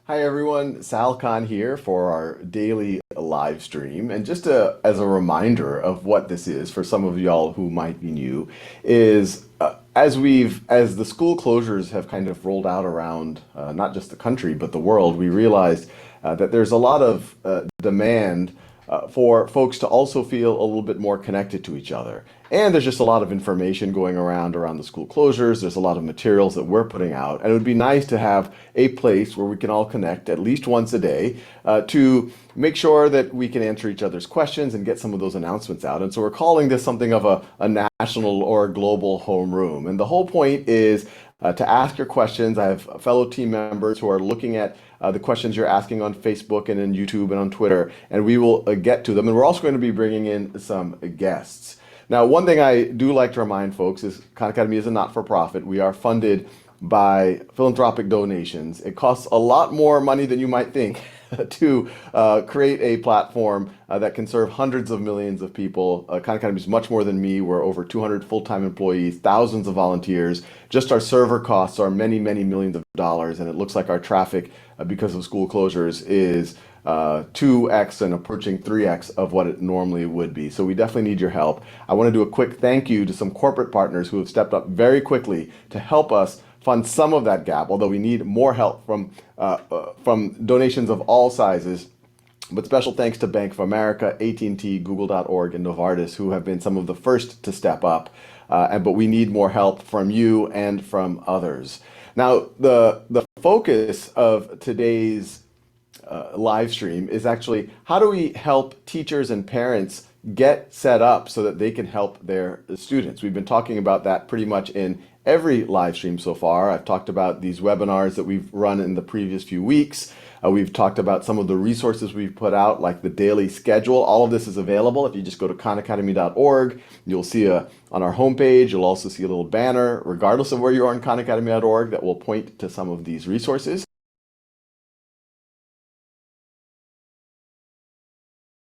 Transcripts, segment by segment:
Hi everyone, Sal Khan here for our daily live stream. And just as a reminder of what this is for some of y'all who might be new, is as the school closures have kind of rolled out around not just the country but the world, we realized that there's a lot of demand for folks to also feel a little bit more connected to each other. And there's just a lot of information going around the school closures. There's a lot of materials that we're putting out. And it would be nice to have a place where we can all connect at least once a day to make sure that we can answer each other's questions and get some of those announcements out. And so we're calling this something of a national or a global homeroom. And the whole point is to ask your questions. I have fellow team members who are looking at the questions you're asking on Facebook and in YouTube and on Twitter, and we will get to them. And we're also going to be bringing in some guests. Now, one thing I do like to remind folks is Khan Academy is a not-for-profit. We are funded by philanthropic donations. It costs a lot more money than you might think to create a platform that can serve hundreds of millions of people. Khan Academy is much more than me. We're over 200 full-time employees, thousands of volunteers. Just our server costs are many, many millions of dollars, and it looks like our traffic, because of school closures, is 2x and approaching 3x of what it normally would be. So we definitely need your help. I want to do a quick thank you to some corporate partners who have stepped up very quickly to help us fund some of that gap, although we need more help from donations of all sizes. But special thanks to Bank of America, AT&T, Google.org, and Novartis, who have been some of the first to step up. But we need more help from you and from others. Now, the focus of today's live stream is actually how do we help teachers and parents get set up so that they can help their students. We've been talking about that pretty much in every live stream so far. I've talked about these webinars that we've run in the previous few weeks. We've talked about some of the resources we've put out, like the daily schedule. All of this is available. If you just go to khanacademy.org, you'll see on our homepage, you'll also see a little banner, regardless of where you are on khanacademy.org, that will point to some of these resources.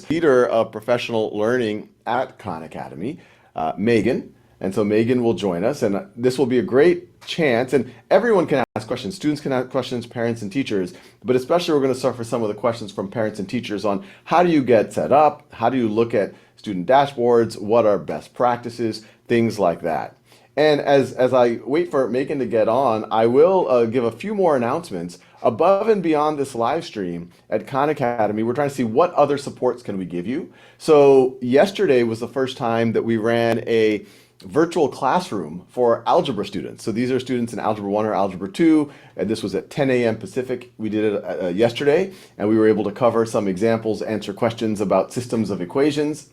Leader of professional learning at Khan Academy, Meaghan. And so Meaghan will join us, and this will be a great chance. And everyone can ask questions. Students can ask questions, parents and teachers. But especially we're going to start with some of the questions from parents and teachers on how do you get set up? How do you look at student dashboards? What are best practices? Things like that. And as I wait for Meaghan to get on, I will give a few more announcements. Above and beyond this live stream at Khan Academy, we're trying to see what other supports can we give you. So yesterday was the first time that we ran a virtual classroom for algebra students. So these are students in Algebra 1 or Algebra 2, and this was at 10 a.m. Pacific. We did it yesterday, and we were able to cover some examples, answer questions about systems of equations.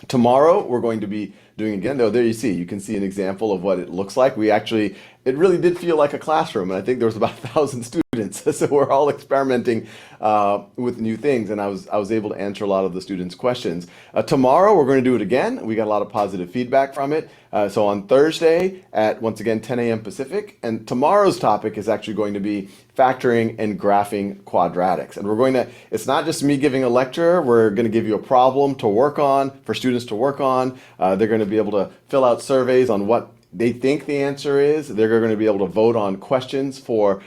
Tomorrow, we're going to be doing again, though, there you can see an example of what it looks like. It really did feel like a classroom, and I think there was about 1,000 students. So we're all experimenting with new things, and I was able to answer a lot of the students' questions. Tomorrow, we're going to do it again. We got a lot of positive feedback from it. So on Thursday at, once again, 10 a.m. Pacific, and tomorrow's topic is actually going to be factoring and graphing quadratics. And it's not just me giving a lecture, we're going to give you a problem to work on, for students to work on. They're going to be able to fill out surveys on what they think the answer is. They're going to be able to vote on questions for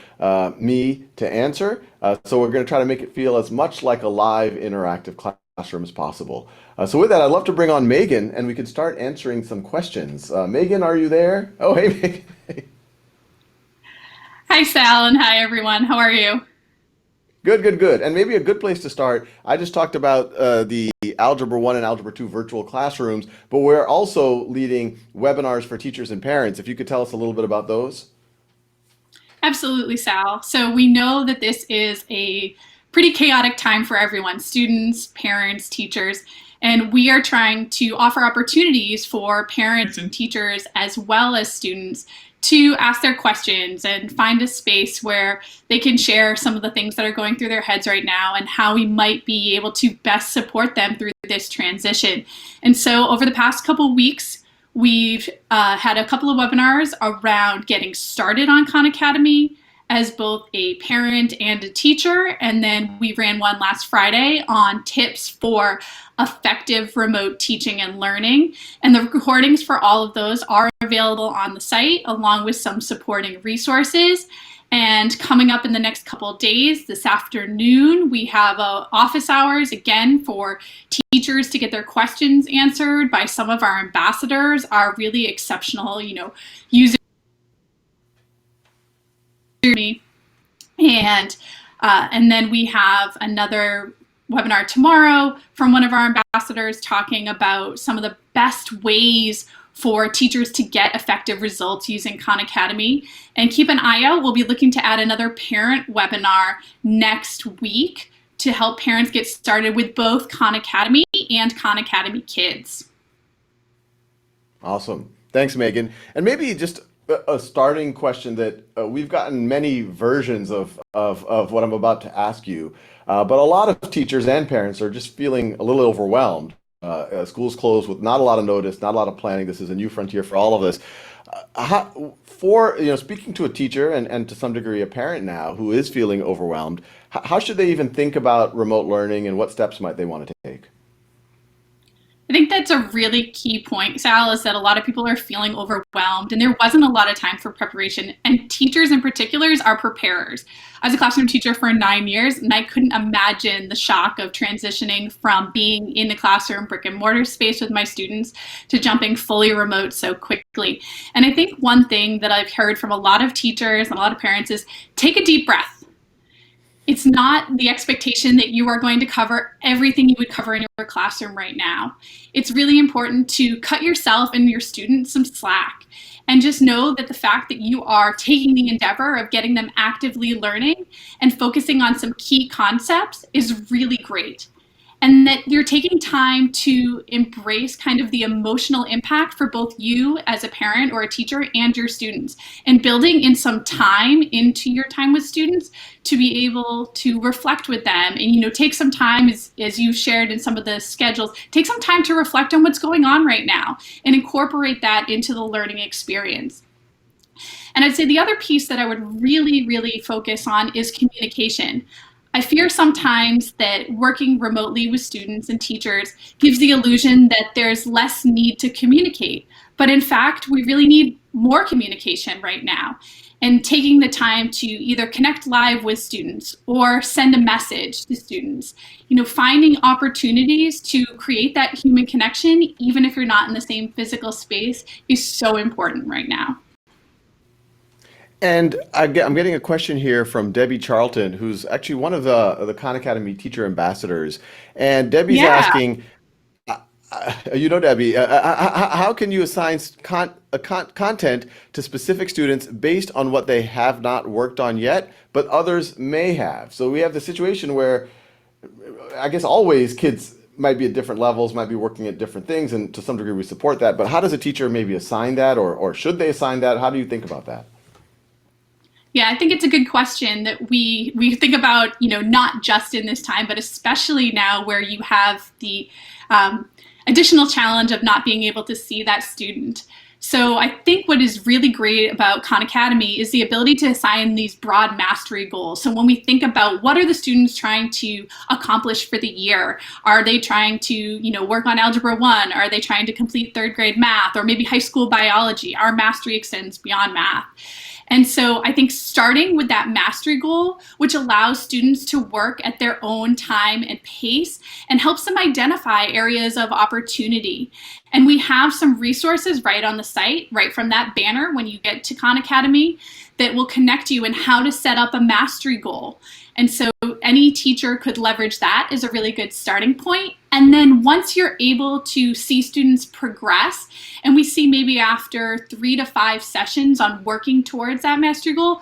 me to answer. So we're going to try to make it feel as much like a live interactive classroom as possible. So with that, I'd love to bring on Meaghan, and we could start answering some questions. Meaghan, are you there? Oh, hey, Meaghan. Hi, Sal, and hi, everyone. How are you? Good, good, good. And maybe a good place to start, I just talked about the Algebra 1 and Algebra 2 virtual classrooms, but we're also leading webinars for teachers and parents. If you could tell us a little bit about those. Absolutely, Sal. So we know that this is a pretty chaotic time for everyone, students, parents, teachers, and we are trying to offer opportunities for parents and teachers as well as students to ask their questions and find a space where they can share some of the things that are going through their heads right now and how we might be able to best support them through this transition. And so over the past couple weeks, we've had a couple of webinars around getting started on Khan Academy as both a parent and a teacher. And then we ran one last Friday on tips for effective remote teaching and learning. And the recordings for all of those are available on the site along with some supporting resources. And coming up in the next couple of days, this afternoon, we have office hours again for teachers to get their questions answered by some of our ambassadors, our really exceptional, users. And and then we have another webinar tomorrow from one of our ambassadors talking about some of the best ways for teachers to get effective results using Khan Academy. And keep an eye out, we'll be looking to add another parent webinar next week to help parents get started with both Khan Academy and Khan Academy Kids. Awesome. Thanks, Meaghan. And maybe just a starting question that we've gotten many versions of what I'm about to ask you, but a lot of teachers and parents are just feeling a little overwhelmed. Schools closed with not a lot of notice, not a lot of planning. This is a new frontier for all of us. Speaking to a teacher and to some degree a parent now who is feeling overwhelmed, how should they even think about remote learning and what steps might they want to take? I think that's a really key point, Sal, is that a lot of people are feeling overwhelmed and there wasn't a lot of time for preparation. And teachers in particular are preparers. I was a classroom teacher for 9 years and I couldn't imagine the shock of transitioning from being in the classroom, brick and mortar space with my students to jumping fully remote so quickly. And I think one thing that I've heard from a lot of teachers and a lot of parents is take a deep breath. It's not the expectation that you are going to cover everything you would cover in your classroom right now. It's really important to cut yourself and your students some slack and just know that the fact that you are taking the endeavor of getting them actively learning and focusing on some key concepts is really great. And that you're taking time to embrace kind of the emotional impact for both you as a parent or a teacher and your students, and building in some time into your time with students to be able to reflect with them and take some time, as you shared in some of the schedules, take some time to reflect on what's going on right now and incorporate that into the learning experience. And I'd say the other piece that I would really, really focus on is communication. I fear sometimes that working remotely with students and teachers gives the illusion that there's less need to communicate. But in fact, we really need more communication right now. And taking the time to either connect live with students or send a message to students, finding opportunities to create that human connection, even if you're not in the same physical space, is so important right now. And I'm getting a question here from Debbie Charlton, who's actually one of the Khan Academy teacher ambassadors. And Debbie's Yeah. asking, Debbie, how can you assign content to specific students based on what they have not worked on yet, but others may have? So we have the situation where I guess always kids might be at different levels, might be working at different things, and to some degree we support that. But how does a teacher maybe assign that, or should they assign that? How do you think about that? Yeah, I think it's a good question that we think about, not just in this time, but especially now where you have the additional challenge of not being able to see that student. So I think what is really great about Khan Academy is the ability to assign these broad mastery goals. So when we think about what are the students trying to accomplish for the year, are they trying to, work on Algebra 1? Are they trying to complete third grade math or maybe high school biology? Our mastery extends beyond math. And so I think starting with that mastery goal, which allows students to work at their own time and pace and helps them identify areas of opportunity. And we have some resources right on the site, right from that banner when you get to Khan Academy, that will connect you in how to set up a mastery goal. And so any teacher could leverage that as a really good starting point. And then once you're able to see students progress, and we see maybe after 3 to 5 sessions on working towards that mastery goal,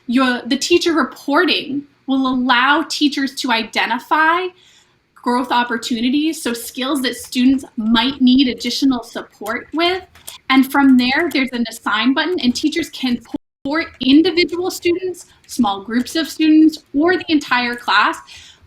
the teacher reporting will allow teachers to identify growth opportunities, so skills that students might need additional support with. And from there, there's an assign button, and teachers can support individual students, small groups of students, or the entire class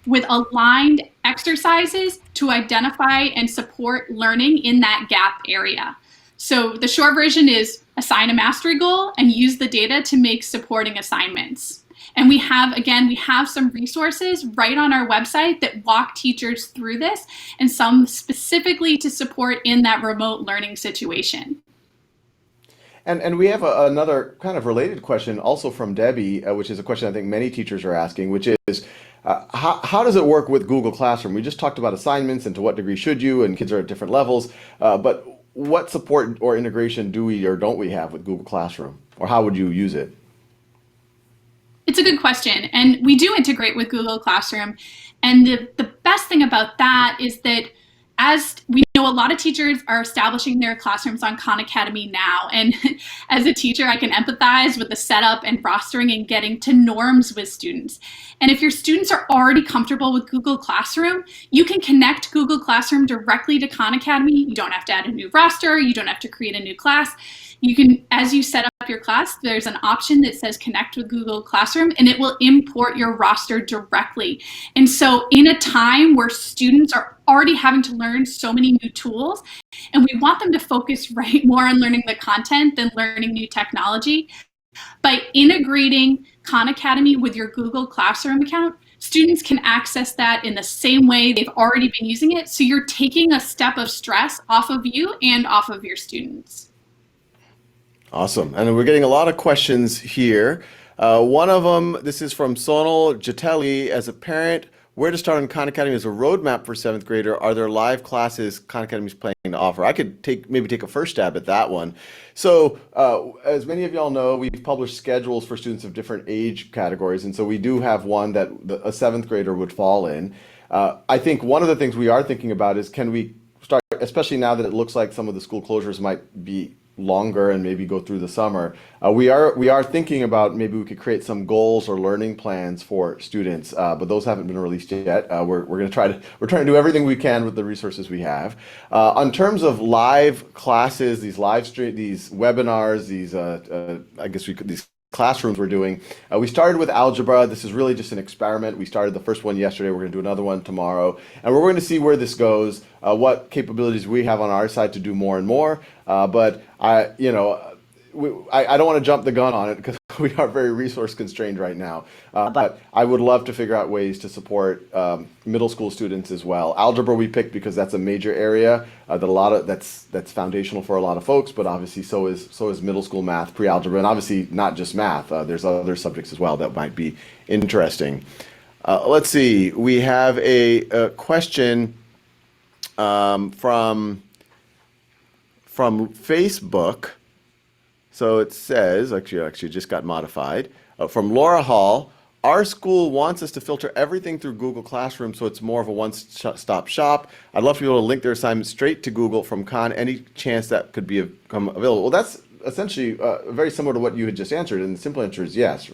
with aligned exercises to identify and support learning in that gap area. So the short version is assign a mastery goal and use the data to make supporting assignments. And we have some resources right on our website that walk teachers through this, and some specifically to support in that remote learning situation. And we have another kind of related question also from Debbie, which is a question I think many teachers are asking, which is how does it work with Google Classroom? We just talked about assignments and to what degree should you, and kids are at different levels, but what support or integration do we or don't we have with Google Classroom? Or how would you use it? It's a good question. And we do integrate with Google Classroom. And the best thing about that is that as we know, a lot of teachers are establishing their classrooms on Khan Academy now. And as a teacher, I can empathize with the setup and rostering and getting to norms with students. And if your students are already comfortable with Google Classroom, you can connect Google Classroom directly to Khan Academy. You don't have to add a new roster. You don't have to create a new class. You can, as you set up your class, there's an option that says connect with Google Classroom, and it will import your roster directly. And so in a time where students are already having to learn so many new tools, and we want them to focus more on learning the content than learning new technology, by integrating Khan Academy with your Google Classroom account, students can access that in the same way they've already been using it. So you're taking a step of stress off of you and off of your students. Awesome. And we're getting a lot of questions here. One of them, this is from Sonal Jateli. As a parent, where to start on Khan Academy as a roadmap for seventh grader? Are there live classes Khan Academy is planning to offer? I could maybe take a first stab at that one. So, as many of y'all know, we've published schedules for students of different age categories, and so we do have one that a seventh grader would fall in. I think one of the things we are thinking about is can we start, especially now that it looks like some of the school closures might be longer and maybe go through the summer. We are thinking about maybe we could create some goals or learning plans for students, but those haven't been released yet. We're trying to do everything we can with the resources we have. On terms of live classes, these live stream, these webinars, these classrooms we're doing. We started with algebra. This is really just an experiment. We started the first one yesterday. We're going to do another one tomorrow. And we're going to see where this goes, what capabilities we have on our side to do more and more. But I don't want to jump the gun on it because we are very resource constrained right now. But I would love to figure out ways to support middle school students as well. Algebra we picked because that's a major area that's foundational for a lot of folks. But obviously so is middle school math, pre-algebra, and obviously not just math. There's other subjects as well that might be interesting. Let's see. We have a question from Facebook. So it says, actually just got modified, from Laura Hall, our school wants us to filter everything through Google Classroom so it's more of a one-stop shop. I'd love to be able to link their assignments straight to Google from Khan. Any chance that could become available? Well, that's essentially very similar to what you had just answered, and the simple answer is yes.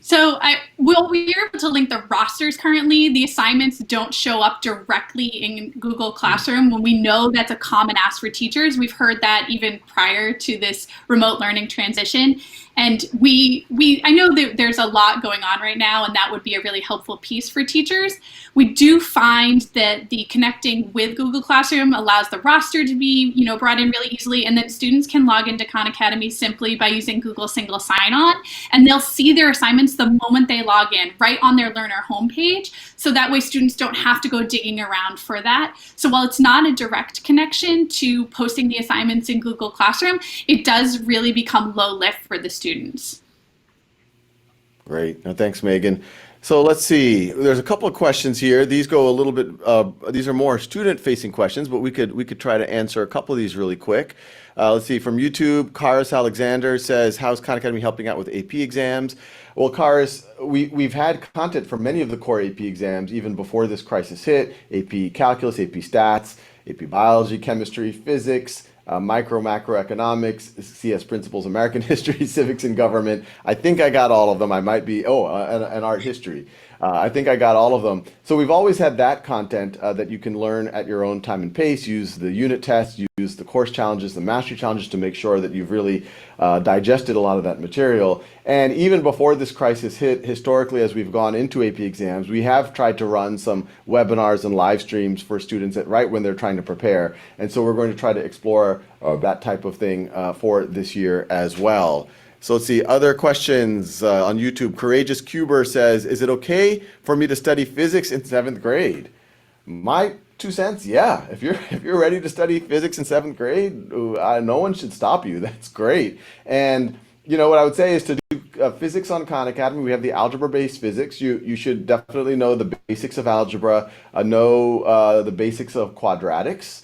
So we are able to link the rosters currently. The assignments don't show up directly in Google Classroom when we know that's a common ask for teachers. We've heard that even prior to this remote learning transition. And I know that there's a lot going on right now, and that would be a really helpful piece for teachers. We do find that the connecting with Google Classroom allows the roster to be, brought in really easily, and then students can log into Khan Academy simply by using Google Single Sign-On, and they'll see their assignments the moment they log in, right on their learner homepage. So that way students don't have to go digging around for that. So while it's not a direct connection to posting the assignments in Google Classroom, it does really become low lift for the students. Great. No, thanks, Meaghan. So let's see. There's a couple of questions here. These go a little bit. These are more student-facing questions, but we could try to answer a couple of these really quick. Let's see. From YouTube, Karis Alexander says, "How's Khan Academy helping out with AP exams?" Well, Karis, we've had content for many of the core AP exams even before this crisis hit. AP Calculus, AP Stats, AP Biology, Chemistry, Physics, macroeconomics, CS Principles, American History, Civics and Government. I think I got all of them. I might be, and Art History. I think I got all of them. So we've always had that content that you can learn at your own time and pace, use the unit tests, use the course challenges, the mastery challenges to make sure that you've really digested a lot of that material. And even before this crisis hit, historically, as we've gone into AP exams, we have tried to run some webinars and live streams for students right when they're trying to prepare. And so we're going to try to explore that type of thing for this year as well. So let's see, other questions on YouTube. Courageous Cuber says, is it okay for me to study physics in 7th grade? My 2 cents, yeah. If you're ready to study physics in seventh grade, no one should stop you. That's great. And what I would say is to do physics on Khan Academy. We have the algebra-based physics. You should definitely know the basics of algebra, know the basics of quadratics,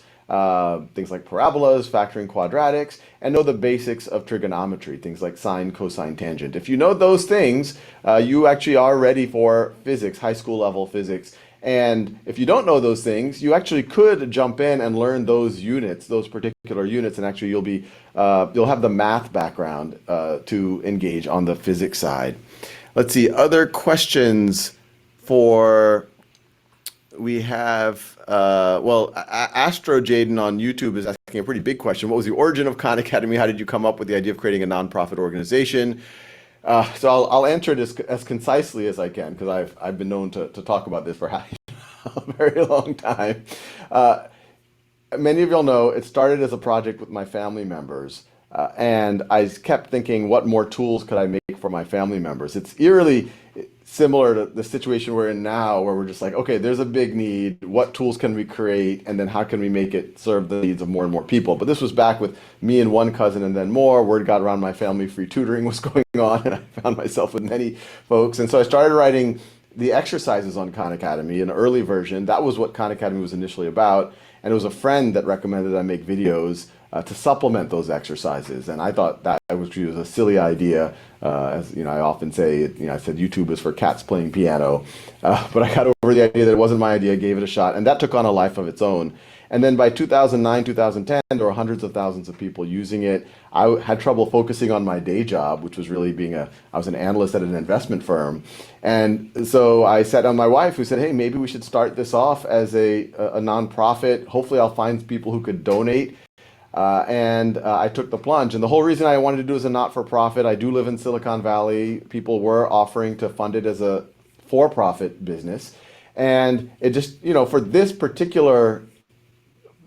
things like parabolas, factoring quadratics, and know the basics of trigonometry, things like sine, cosine, tangent. If you know those things, you actually are ready for physics, high school level physics. And if you don't know those things, you actually could jump in and learn those units, those particular units, and actually you'll have the math background to engage on the physics side. Let's see, other questions for we have Astro Jaden on YouTube is asking a pretty big question. What was the origin of Khan Academy? How did you come up with the idea of creating a nonprofit organization? So I'll answer it as concisely as I can because I've been known to talk about this for a very long time. Uh, Many of y'all know it started as a project with my family members, and I kept thinking, what more tools could I make for my family members? It's eerily similar to the situation we're in now, where we're just like, okay, there's a big need. What tools can we create, and then how can we make it serve the needs of more and more people? But this was back with me and one cousin, and then more. Word got around my family, free tutoring was going on, and I found myself with many folks, and so I started writing the exercises on Khan Academy, an early version. That was what Khan Academy was initially about. And it was a friend that recommended I make videos to supplement those exercises. And I thought that was a silly idea. As I often say, I said YouTube is for cats playing piano. But I got over the idea that it wasn't my idea, gave it a shot, and that took on a life of its own. And then by 2009, 2010, there were hundreds of thousands of people using it. I had trouble focusing on my day job, which was really I was an analyst at an investment firm. And so I sat down with my wife who said, hey, maybe we should start this off as a nonprofit. Hopefully I'll find people who could donate. And I took the plunge. And the whole reason I wanted to do it as a not-for-profit, I do live in Silicon Valley. People were offering to fund it as a for-profit business. And it just, for this particular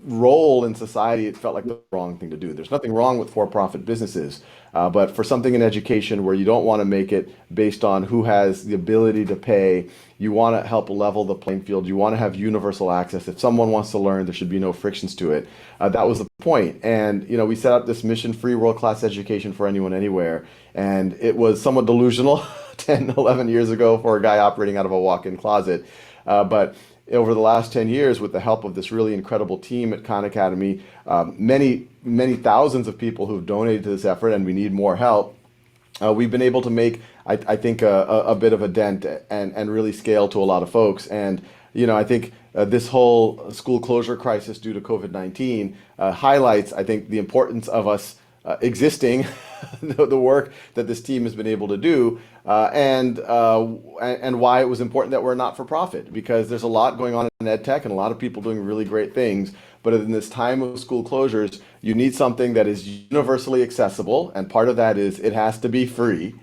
role in society, it felt like the wrong thing to do. There's nothing wrong with for-profit businesses, but for something in education where you don't want to make it based on who has the ability to pay, you want to help level the playing field. You want to have universal access. If someone wants to learn, there should be no frictions to it. That was the point. And we set up this mission-free world-class education for anyone, anywhere. And it was somewhat delusional 10, 11 years ago for a guy operating out of a walk-in closet. But over the last 10 years, with the help of this really incredible team at Khan Academy, many, many thousands of people who've donated to this effort, and we need more help, we've been able to make, I think, a bit of a dent and really scale to a lot of folks. And, I think this whole school closure crisis due to COVID-19 highlights, I think, the importance of us existing, the work that this team has been able to do, and why it was important that we're not for profit, because there's a lot going on in ed tech and a lot of people doing really great things. But in this time of school closures, you need something that is universally accessible, and part of that is it has to be free.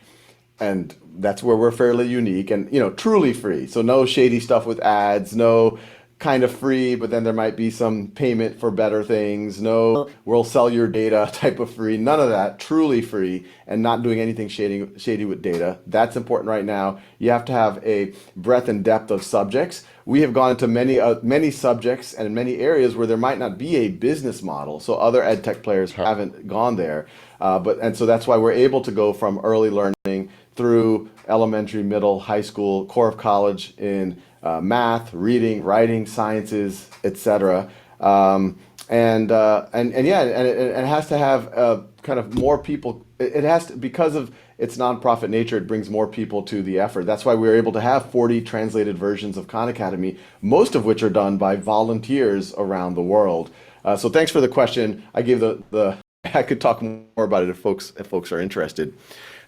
And that's where we're fairly unique and truly free. So no shady stuff with ads, no kind of free, but then there might be some payment for better things. No, we'll sell your data type of free. None of that. Truly free, and not doing anything shady with data. That's important right now. You have to have a breadth and depth of subjects. We have gone into many subjects and in many areas where there might not be a business model. So other ed tech players haven't gone there. So that's why we're able to go from early learning through elementary, middle, high school, core of college in math, reading, writing, sciences, etc. And it has to have kind of more people. It has to, because of its nonprofit nature, it brings more people to the effort. That's why we were able to have 40 translated versions of Khan Academy, most of which are done by volunteers around the world. So thanks for the question. I gave the I could talk more about it if folks are interested.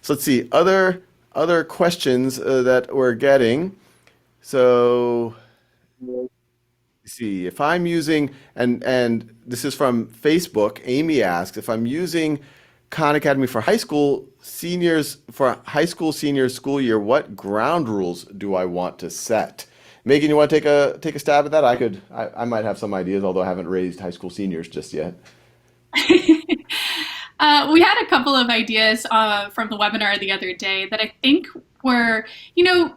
So let's see other questions that we're getting. So see if I'm using, and this is from Facebook. Amy asks if I'm using Khan Academy for high school seniors school year, what ground rules do I want to set? Meaghan, you want to take a stab at that? I might have some ideas, although I haven't raised high school seniors just yet. We had a couple of ideas from the webinar the other day that I think were,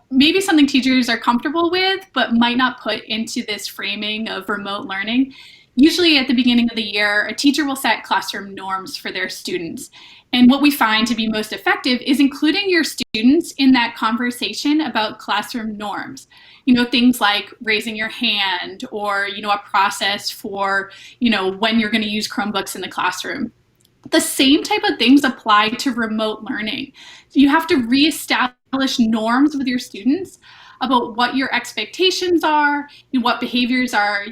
maybe something teachers are comfortable with, but might not put into this framing of remote learning. Usually at the beginning of the year, a teacher will set classroom norms for their students. And what we find to be most effective is including your students in that conversation about classroom norms. Things like raising your hand or, a process for, when you're going to use Chromebooks in the classroom. The same type of things apply to remote learning. So you have to reestablish norms with your students about what your expectations are, what behaviors are,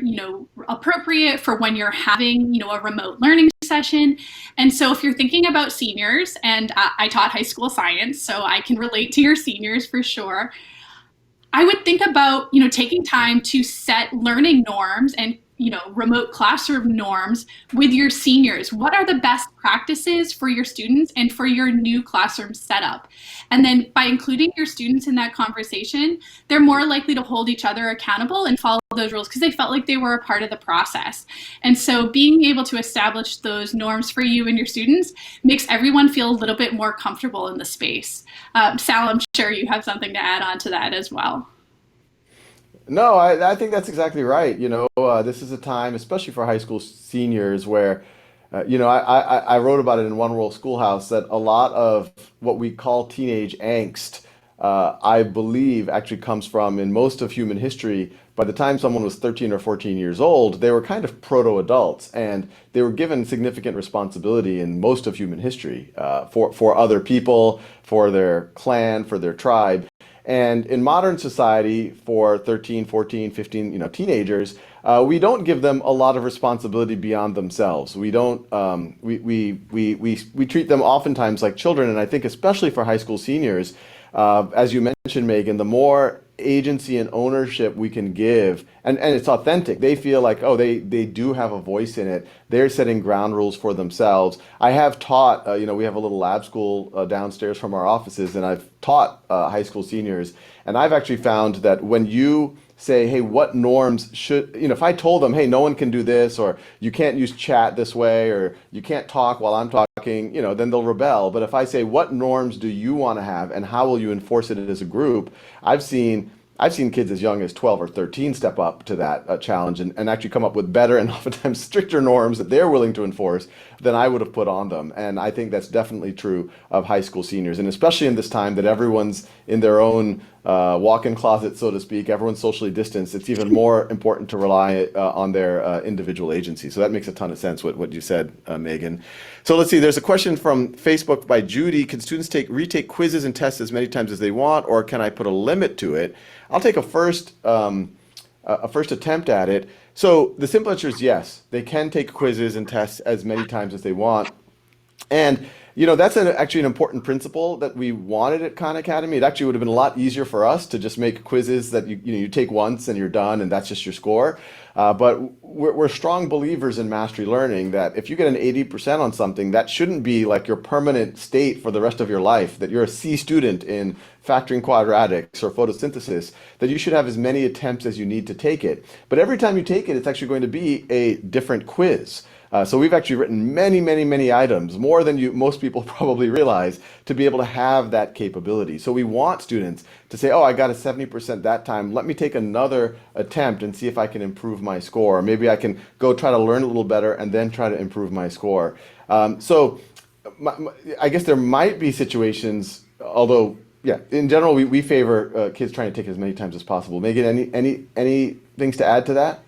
appropriate for when you're having, a remote learning session. And so if you're thinking about seniors, and I taught high school science, so I can relate to your seniors for sure. I would think about, taking time to set learning norms and, remote classroom norms with your seniors. What are the best practices for your students and for your new classroom setup? And then by including your students in that conversation, they're more likely to hold each other accountable and follow those rules because they felt like they were a part of the process. And so being able to establish those norms for you and your students makes everyone feel a little bit more comfortable in the space. Sal, I'm sure you have something to add on to that as well. No, I think that's exactly right. This is a time, especially for high school seniors, where, I wrote about it in One World Schoolhouse that a lot of what we call teenage angst, I believe, actually comes from, in most of human history, by the time someone was 13 or 14 years old, they were kind of proto-adults and they were given significant responsibility in most of human history for other people, for their clan, for their tribe. And in modern society, for 13, 14, 15, teenagers, we don't give them a lot of responsibility beyond themselves. We don't, we treat them oftentimes like children. And I think especially for high school seniors, as you mentioned, Megan, the more agency and ownership we can give, and it's authentic. They feel like, oh, they do have a voice in it. They're setting ground rules for themselves. I have taught, we have a little lab school downstairs from our offices, and I've taught high school seniors. And I've actually found that when you say, hey, what norms should, if I told them, hey, no one can do this, or you can't use chat this way, or you can't talk while I'm talking, then they'll rebel. But if I say, what norms do you want to have, and how will you enforce it as a group? I've seen kids as young as 12 or 13 step up to that challenge and actually come up with better and oftentimes stricter norms that they're willing to enforce than I would have put on them. And I think that's definitely true of high school seniors. And especially in this time that everyone's in their own walk-in closet, so to speak, everyone's socially distanced, it's even more important to rely on their individual agency. So that makes a ton of sense, what you said, Megan. So let's see, there's a question from Facebook by Judy. Can students retake quizzes and tests as many times as they want, or can I put a limit to it? I'll take a first attempt at it. So the simple answer is yes. They can take quizzes and tests as many times as they want. And that's actually an important principle that we wanted at Khan Academy. It actually would have been a lot easier for us to just make quizzes that you take once and you're done and that's just your score. But we're strong believers in mastery learning that if you get an 80% on something, that shouldn't be like your permanent state for the rest of your life, that you're a C student in factoring quadratics or photosynthesis, that you should have as many attempts as you need to take it. But every time you take it, it's actually going to be a different quiz. So we've actually written many, many, many items, more than most people probably realize, to be able to have that capability. So we want students to say, oh, I got a 70% that time. Let me take another attempt and see if I can improve my score. Or maybe I can go try to learn a little better and then try to improve my score. I guess there might be situations, although, yeah, in general, we favor kids trying to take it as many times as possible. Megan, any things to add to that?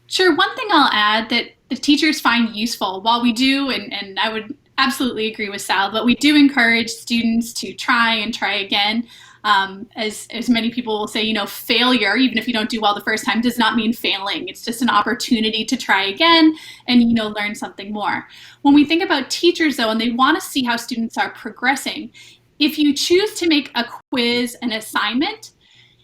Sure. One thing I'll add that the teachers find useful, while we do, and I would absolutely agree with Sal, but we do encourage students to try and try again. As many people will say, failure, even if you don't do well the first time, does not mean failing. It's just an opportunity to try again and, learn something more. When we think about teachers, though, and they want to see how students are progressing, if you choose to make a quiz an assignment,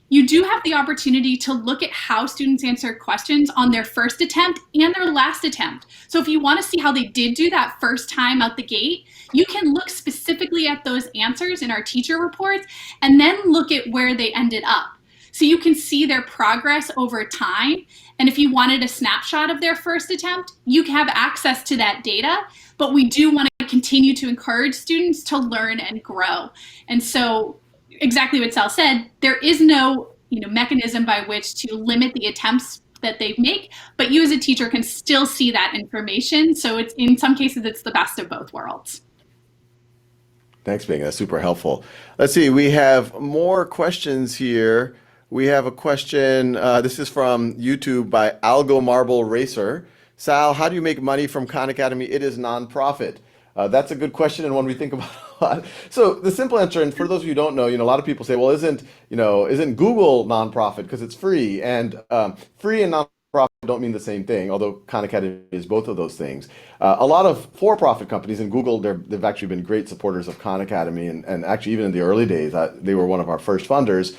you do have the opportunity to look at how students answer questions on their first attempt and their last attempt. So if you want to see how they did do that first time out the gate, you can look specifically at those answers in our teacher reports and then look at where they ended up. So you can see their progress over time And if you wanted a snapshot of their first attempt, you can have access to that data. But we do want to continue to encourage students to learn and grow. And so, exactly what Sal said, there is no mechanism by which to limit the attempts that they make, but you as a teacher can still see that information. So it's in some cases it's the best of both worlds. Thanks, Megan. That's super helpful. Let's see. We have more questions here. We have a question. This is from YouTube by Algo Marble Racer. Sal, how do you make money from Khan Academy? It is nonprofit. That's a good question and one we think about a lot. So the simple answer, and for those of you who don't know, a lot of people say, well, isn't Google nonprofit because it's free? And free and nonprofit don't mean the same thing, although Khan Academy is both of those things. A lot of for-profit companies, and Google, they've actually been great supporters of Khan Academy, and actually even in the early days, they were one of our first funders.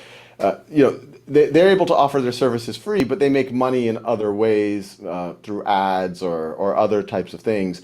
They're able to offer their services free, but they make money in other ways through ads or other types of things.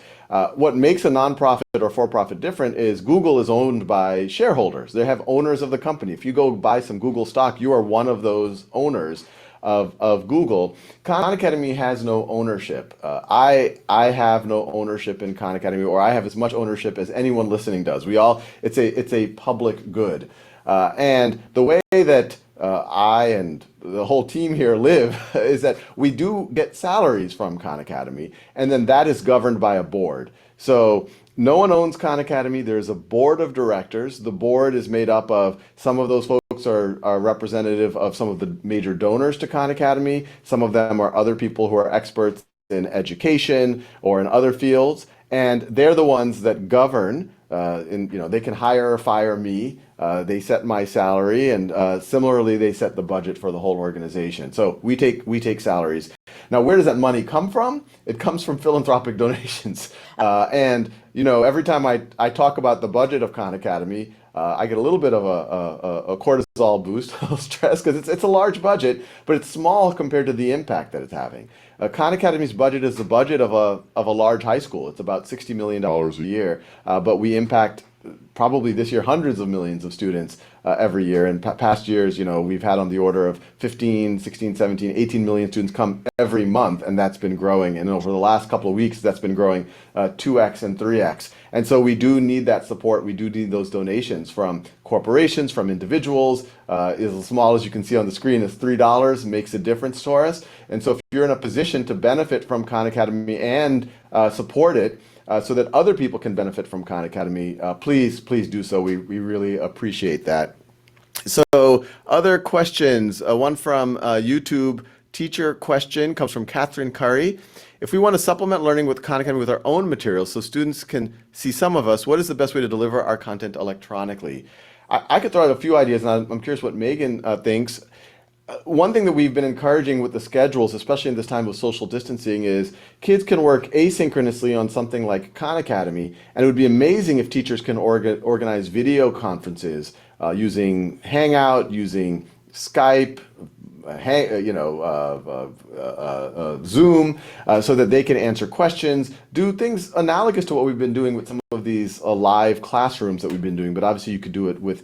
What makes a nonprofit or for-profit different is Google is owned by shareholders. They have owners of the company. If you go buy some Google stock, you are one of those owners of Google. Khan Academy has no ownership. I have no ownership in Khan Academy, or I have as much ownership as anyone listening does. It's a public good, and the way that I and the whole team here live is that we do get salaries from Khan Academy, and then that is governed by a board. So no one owns Khan Academy. There's a board of directors. The board is made up of some of those folks are representative of some of the major donors to Khan Academy. Some of them are other people who are experts in education or in other fields, and they're the ones that govern. They can hire or fire me. They set my salary, and similarly, they set the budget for the whole organization. So we take salaries. Now, where does that money come from? It comes from philanthropic donations. And every time I talk about the budget of Khan Academy, I get a little bit of a cortisol boost, a little stress, because it's a large budget, but it's small compared to the impact that it's having. Khan Academy's budget is the budget of a large high school. It's about $60 million a year, but we impact probably this year hundreds of millions of students every year. In past years, we've had on the order of 15, 16, 17, 18 million students come every month, and that's been growing. And over the last couple of weeks, that's been growing 2x and 3x. And so we do need that support. We do need those donations from corporations, from individuals. As small as you can see on the screen is $3, makes a difference for us. And so if you're in a position to benefit from Khan Academy and support it, so that other people can benefit from Khan Academy, please do so. We really appreciate that. So other questions, one from YouTube teacher question comes from Catherine Curry. If we want to supplement learning with Khan Academy with our own materials so students can see some of us, what is the best way to deliver our content electronically? I could throw out a few ideas, and I'm curious what Megan thinks. One thing that we've been encouraging with the schedules, especially in this time of social distancing, is kids can work asynchronously on something like Khan Academy, and it would be amazing if teachers can organize video conferences using Hangout, using Skype, Zoom, so that they can answer questions, do things analogous to what we've been doing with some of these live classrooms that we've been doing, but obviously you could do it with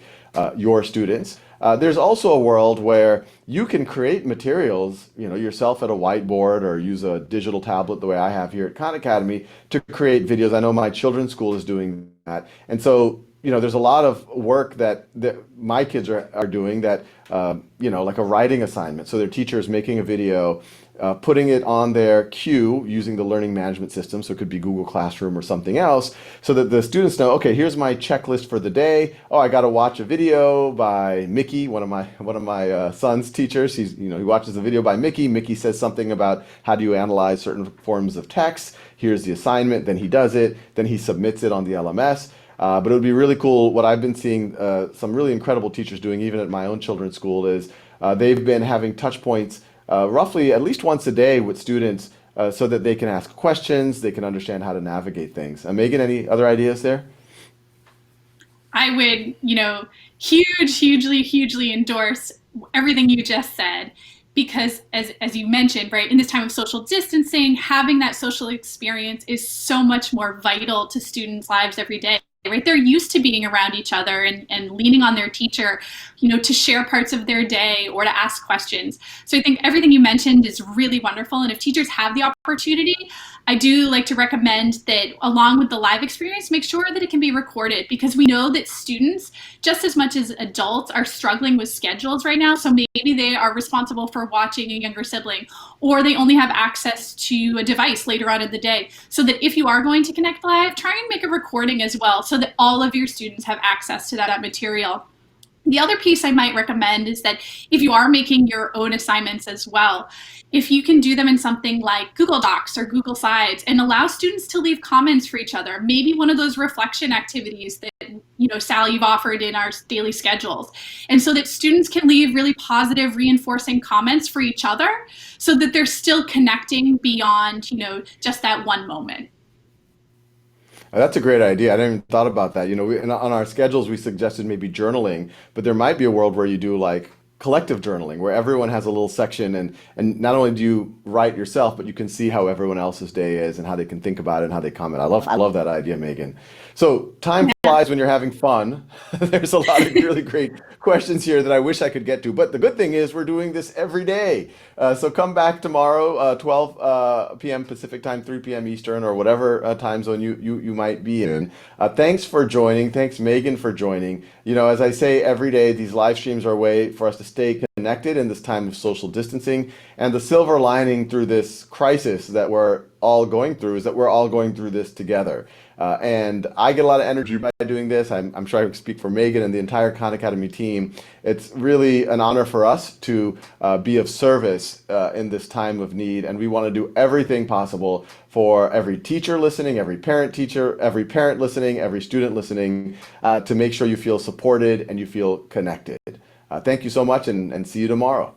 your students. There's also a world where you can create materials, yourself at a whiteboard or use a digital tablet the way I have here at Khan Academy to create videos. I know my children's school is doing that. And so, there's a lot of work that my kids are doing that, like a writing assignment. So their teacher is making a video, putting it on their queue using the learning management system. So it could be Google Classroom or something else, so that the students know, okay, here's my checklist for the day. Oh, I got to watch a video by Mickey, one of my son's teachers. He watches a video by Mickey. Mickey says something about how do you analyze certain forms of text. Here's the assignment. Then he does it. Then he submits it on the LMS. But it would be really cool. What I've been seeing some really incredible teachers doing, even at my own children's school, is they've been having touch points roughly at least once a day with students so that they can ask questions, they can understand how to navigate things. Megan, any other ideas there? I would, hugely endorse everything you just said, because as you mentioned, right, in this time of social distancing, having that social experience is so much more vital to students' lives every day. right? They're used to being around each other and leaning on their teacher, to share parts of their day or to ask questions. So I think everything you mentioned is really wonderful. And if teachers have the opportunity, I do like to recommend that along with the live experience, make sure that it can be recorded, because we know that students, just as much as adults, are struggling with schedules right now. So maybe they are responsible for watching a younger sibling, or they only have access to a device later on in the day. So that if you are going to connect live, try and make a recording as well, so that all of your students have access to that material. The other piece I might recommend is that if you are making your own assignments as well, if you can do them in something like Google Docs or Google Slides and allow students to leave comments for each other, maybe one of those reflection activities that, Sal, you've offered in our daily schedules. And so that students can leave really positive, reinforcing comments for each other, so that they're still connecting beyond, just that one moment. That's a great idea. I didn't even thought about that. On our schedules, we suggested maybe journaling, but there might be a world where you do like collective journaling, where everyone has a little section, and not only do you write yourself, but you can see how everyone else's day is and how they can think about it and how they comment. I love that idea, Meaghan. So time flies when you're having fun. There's a lot of really great questions here that I wish I could get to, but the good thing is we're doing this every day. So come back tomorrow, 12 p.m. Pacific time, 3 p.m. Eastern, or whatever time zone you might be in. Thanks for joining. Thanks, Meaghan, for joining. As I say every day, these live streams are a way for us to stay connected in this time of social distancing. And the silver lining through this crisis that we're all going through is that we're all going through this together. And I get a lot of energy by doing this. I'm sure I speak for Meaghan and the entire Khan Academy team. It's really an honor for us to be of service in this time of need. And we want to do everything possible for every teacher listening, every parent listening, every student listening, to make sure you feel supported and you feel connected. Thank you so much, and see you tomorrow.